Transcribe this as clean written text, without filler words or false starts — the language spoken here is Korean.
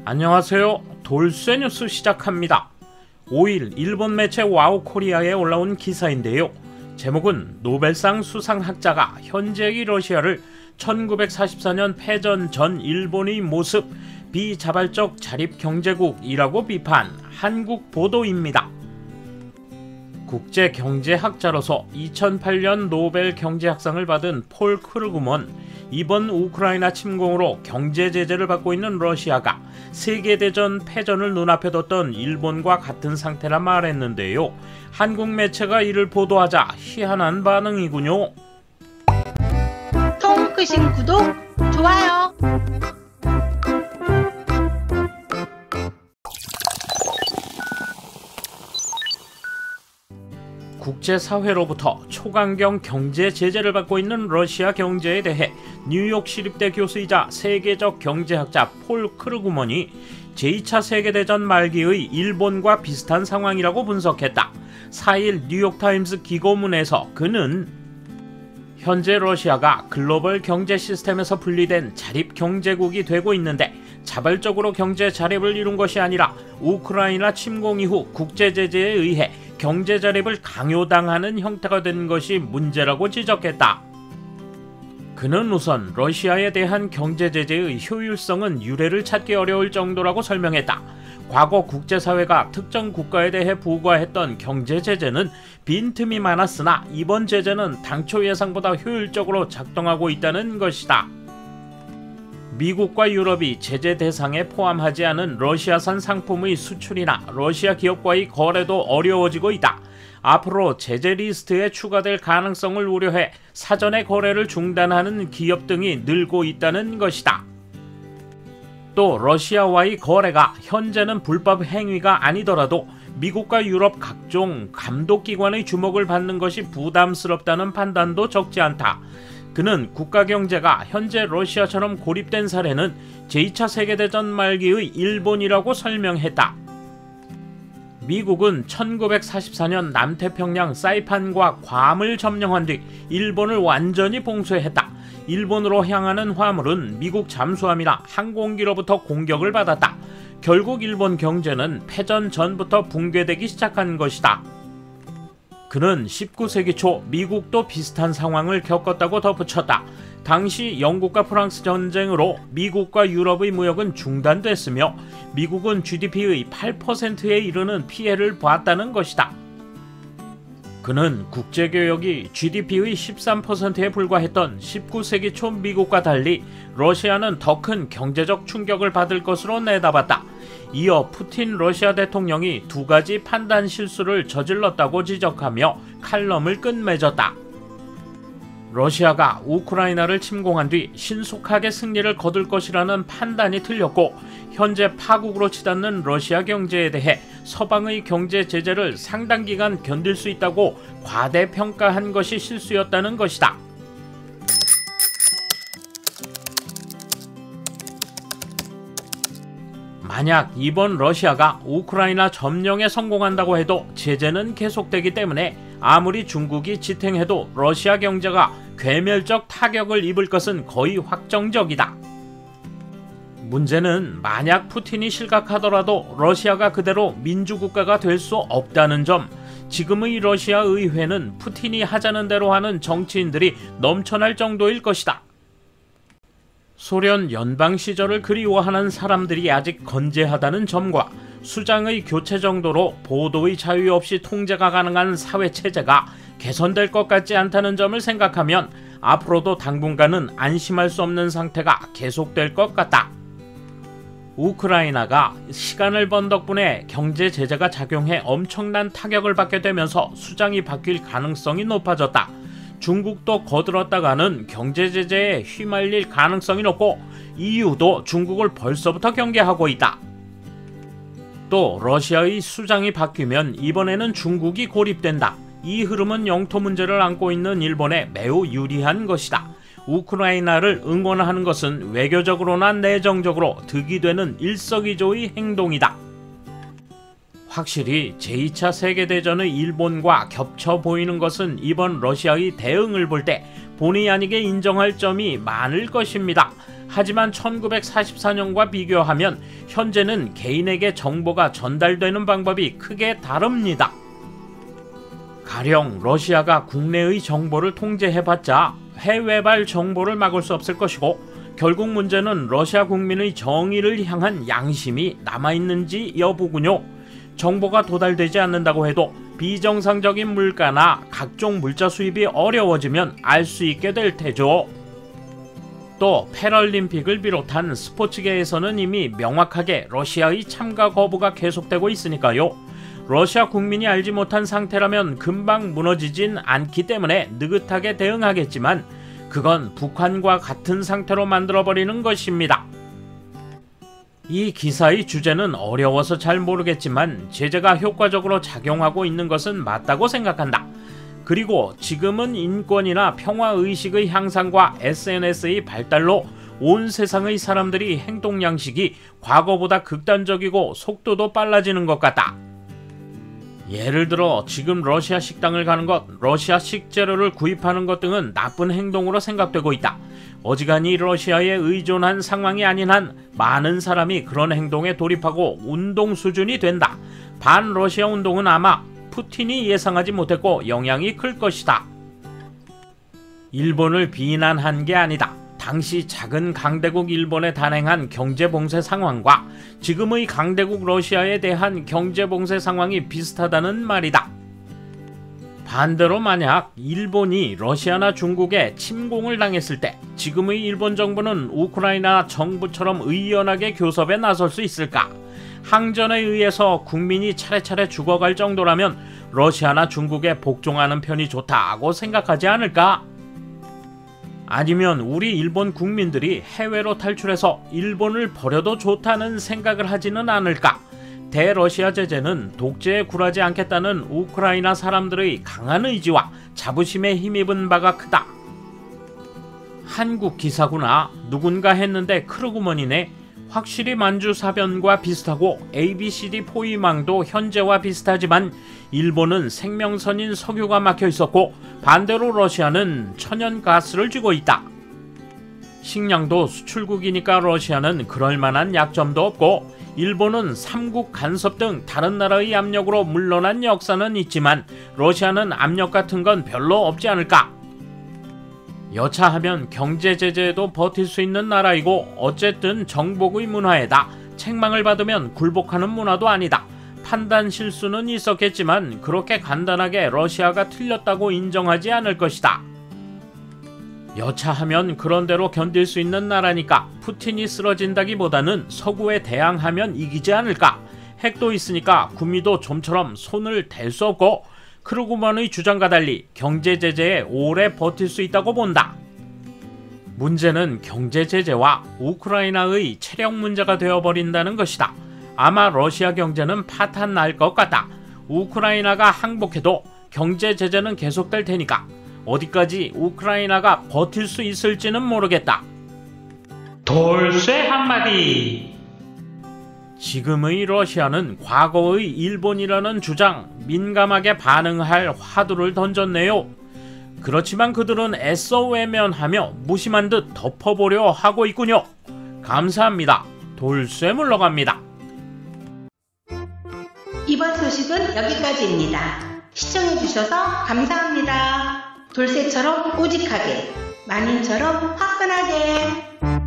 안녕하세요. 돌쇠 뉴스 시작합니다. 5일 일본 매체 와우코리아에 올라온 기사인데요. 제목은 노벨상 수상학자가 현재의 러시아를 1944년 패전 전 일본의 모습, 비자발적 자립경제국이라고 비판, 한국 보도입니다. 국제경제학자로서 2008년 노벨 경제학상을 받은 폴 크루그먼, 이번 우크라이나 침공으로 경제 제재를 받고 있는 러시아가 세계대전 패전을 눈앞에 뒀던 일본과 같은 상태라 말했는데요. 한국 매체가 이를 보도하자 희한한 반응이군요. 통크신 구독, 좋아요. 국제사회로부터 초강경 경제 제재를 받고 있는 러시아 경제에 대해 뉴욕 시립대 교수이자 세계적 경제학자 폴 크루그먼이 제2차 세계대전 말기의 일본과 비슷한 상황이라고 분석했다. 4일 뉴욕타임스 기고문에서 그는 현재 러시아가 글로벌 경제 시스템에서 분리된 자립경제국이 되고 있는데 자발적으로 경제 자립을 이룬 것이 아니라 우크라이나 침공 이후 국제제재에 의해 경제 자립을 강요당하는 형태가 된 것이 문제라고 지적했다. 그는 우선 러시아에 대한 경제 제재의 효율성은 유례를 찾기 어려울 정도라고 설명했다. 과거 국제사회가 특정 국가에 대해 부과했던 경제 제재는 빈틈이 많았으나 이번 제재는 당초 예상보다 효율적으로 작동하고 있다는 것이다. 미국과 유럽이 제재 대상에 포함하지 않은 러시아산 상품의 수출이나 러시아 기업과의 거래도 어려워지고 있다. 앞으로 제재 리스트에 추가될 가능성을 우려해 사전에 거래를 중단하는 기업 등이 늘고 있다는 것이다. 또 러시아와의 거래가 현재는 불법 행위가 아니더라도 미국과 유럽 각종 감독기관의 주목을 받는 것이 부담스럽다는 판단도 적지 않다. 그는 국가 경제가 현재 러시아처럼 고립된 사례는 제2차 세계대전 말기의 일본이라고 설명했다. 미국은 1944년 남태평양 사이판과 괌을 점령한 뒤 일본을 완전히 봉쇄했다. 일본으로 향하는 화물은 미국 잠수함이나 항공기로부터 공격을 받았다. 결국 일본 경제는 패전 전부터 붕괴되기 시작한 것이다. 그는 19세기 초 미국도 비슷한 상황을 겪었다고 덧붙였다. 당시 영국과 프랑스 전쟁으로 미국과 유럽의 무역은 중단됐으며 미국은 GDP의 8%에 이르는 피해를 봤다는 것이다. 그는 국제교역이 GDP의 13%에 불과했던 19세기 초 미국과 달리 러시아는 더 큰 경제적 충격을 받을 것으로 내다봤다. 이어 푸틴 러시아 대통령이 두 가지 판단 실수를 저질렀다고 지적하며 칼럼을 끝맺었다. 러시아가 우크라이나를 침공한 뒤 신속하게 승리를 거둘 것이라는 판단이 틀렸고 현재 파국으로 치닫는 러시아 경제에 대해 서방의 경제 제재를 상당 기간 견딜 수 있다고 과대평가한 것이 실수였다는 것이다. 만약 이번 러시아가 우크라이나 점령에 성공한다고 해도 제재는 계속되기 때문에 아무리 중국이 지탱해도 러시아 경제가 괴멸적 타격을 입을 것은 거의 확정적이다. 문제는 만약 푸틴이 실각하더라도 러시아가 그대로 민주국가가 될 수 없다는 점. 지금의 러시아 의회는 푸틴이 하자는 대로 하는 정치인들이 넘쳐날 정도일 것이다. 소련 연방 시절을 그리워하는 사람들이 아직 건재하다는 점과 수장의 교체 정도로 보도의 자유 없이 통제가 가능한 사회체제가 개선될 것 같지 않다는 점을 생각하면 앞으로도 당분간은 안심할 수 없는 상태가 계속될 것 같다. 우크라이나가 시간을 번 덕분에 경제 제재가 작용해 엄청난 타격을 받게 되면서 수장이 바뀔 가능성이 높아졌다. 중국도 거들었다가는 경제 제재에 휘말릴 가능성이 높고 EU도 중국을 벌써부터 경계하고 있다. 또 러시아의 수장이 바뀌면 이번에는 중국이 고립된다. 이 흐름은 영토 문제를 안고 있는 일본에 매우 유리한 것이다. 우크라이나를 응원하는 것은 외교적으로나 내정적으로 득이 되는 일석이조의 행동이다. 확실히 제2차 세계대전의 일본과 겹쳐 보이는 것은 이번 러시아의 대응을 볼 때 본의 아니게 인정할 점이 많을 것입니다. 하지만 1944년과 비교하면 현재는 개인에게 정보가 전달되는 방법이 크게 다릅니다. 가령 러시아가 국내의 정보를 통제해봤자 해외발 정보를 막을 수 없을 것이고, 결국 문제는 러시아 국민의 정의를 향한 양심이 남아있는지 여부군요. 정보가 도달되지 않는다고 해도 비정상적인 물가나 각종 물자 수입이 어려워지면 알 수 있게 될 테죠. 또 패럴림픽을 비롯한 스포츠계에서는 이미 명확하게 러시아의 참가 거부가 계속되고 있으니까요. 러시아 국민이 알지 못한 상태라면 금방 무너지진 않기 때문에 느긋하게 대응하겠지만, 그건 북한과 같은 상태로 만들어버리는 것입니다. 이 기사의 주제는 어려워서 잘 모르겠지만 제재가 효과적으로 작용하고 있는 것은 맞다고 생각한다. 그리고 지금은 인권이나 평화의식의 향상과 SNS의 발달로 온 세상의 사람들이 행동 양식이 과거보다 극단적이고 속도도 빨라지는 것 같다. 예를 들어 지금 러시아 식당을 가는 것, 러시아식 재료를 구입하는 것 등은 나쁜 행동으로 생각되고 있다. 어지간히 러시아에 의존한 상황이 아닌 한 많은 사람이 그런 행동에 돌입하고 운동 수준이 된다. 반러시아 운동은 아마 푸틴이 예상하지 못했고 영향이 클 것이다. 일본을 비난한 게 아니다. 당시 작은 강대국 일본에 단행한 경제봉쇄 상황과 지금의 강대국 러시아에 대한 경제봉쇄 상황이 비슷하다는 말이다. 반대로 만약 일본이 러시아나 중국에 침공을 당했을 때 지금의 일본 정부는 우크라이나 정부처럼 의연하게 교섭에 나설 수 있을까? 항전에 의해서 국민이 차례차례 죽어갈 정도라면 러시아나 중국에 복종하는 편이 좋다고 생각하지 않을까? 아니면 우리 일본 국민들이 해외로 탈출해서 일본을 버려도 좋다는 생각을 하지는 않을까? 대러시아 제재는 독재에 굴하지 않겠다는 우크라이나 사람들의 강한 의지와 자부심에 힘입은 바가 크다. 한국 기사구나 누군가 했는데 크루그먼이네. 확실히 만주사변과 비슷하고 ABCD 포위망도 현재와 비슷하지만 일본은 생명선인 석유가 막혀 있었고 반대로 러시아는 천연가스를 쥐고 있다. 식량도 수출국이니까 러시아는 그럴만한 약점도 없고 일본은 삼국 간섭 등 다른 나라의 압력으로 물러난 역사는 있지만 러시아는 압력 같은 건 별로 없지 않을까? 여차하면 경제 제재에도 버틸 수 있는 나라이고 어쨌든 정복의 문화에다 책망을 받으면 굴복하는 문화도 아니다. 판단 실수는 있었겠지만 그렇게 간단하게 러시아가 틀렸다고 인정하지 않을 것이다. 여차하면 그런대로 견딜 수 있는 나라니까 푸틴이 쓰러진다기보다는 서구에 대항하면 이기지 않을까. 핵도 있으니까 구미도 좀처럼 손을 댈 수 없고 크루그먼의 주장과 달리 경제 제재에 오래 버틸 수 있다고 본다. 문제는 경제 제재와 우크라이나의 체력 문제가 되어버린다는 것이다. 아마 러시아 경제는 파탄 날 것 같다. 우크라이나가 항복해도 경제 제재는 계속될 테니까 어디까지 우크라이나가 버틸 수 있을지는 모르겠다. 돌쇠 한마디. 지금의 러시아는 과거의 일본이라는 주장 민감하게 반응할 화두를 던졌네요. 그렇지만 그들은 애써 외면하며 무심한 듯 덮어보려 하고 있군요. 감사합니다. 돌쇠 물러갑니다. 이번 소식은 여기까지입니다. 시청해주셔서 감사합니다. 돌쇠처럼 우직하게, 만인처럼 화끈하게.